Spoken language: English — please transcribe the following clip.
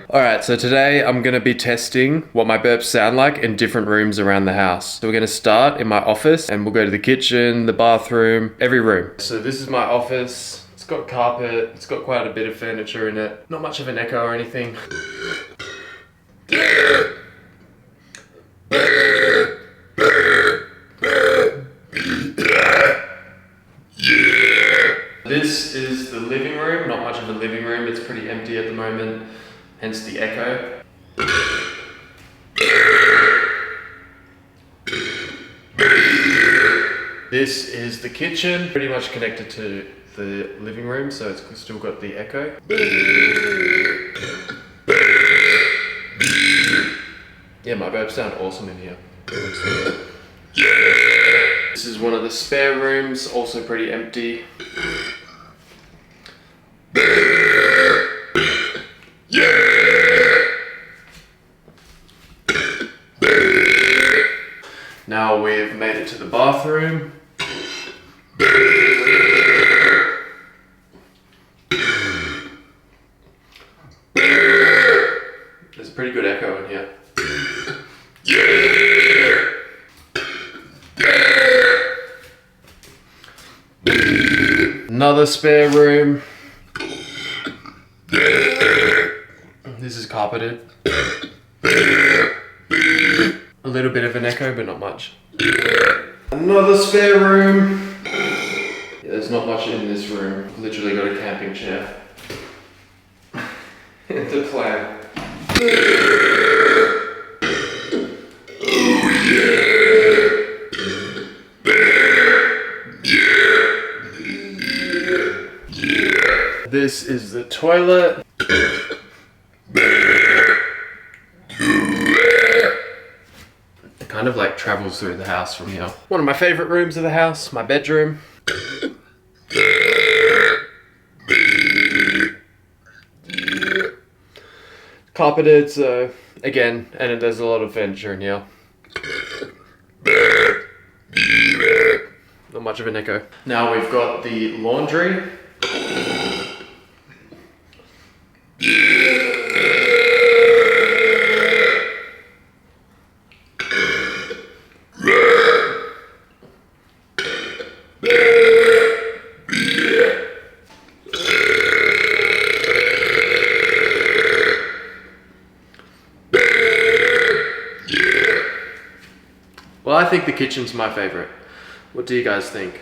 Alright, so today I'm going to be testing what my burps sound like in different rooms around the house. So we're going to start in my office and we'll go to the kitchen, the bathroom, every room. So this is my office. It's got carpet, it's got quite a bit of furniture in it. Not much of an echo or anything. This is the living room, not much of a living room, it's pretty empty at the moment, hence the echo. This is the kitchen, pretty much connected to the living room, so it's still got the echo. Yeah, my burps sound awesome in here. This is one of the spare rooms, also pretty empty. Now we've made it to the bathroom. There's a pretty good echo in here. Another spare room. This is carpeted. A little bit of an echo, but not much. Another spare room. Yeah, there's not much in this room. Literally got a camping chair. It's a plan. This is the toilet. It kind of like travels through the house from here. One of my favorite rooms of the house, my bedroom. Carpeted, so again, and there's a lot of furniture in here. Not much of an echo. Now we've got the laundry. Well, I think the kitchen's my favorite. What do you guys think?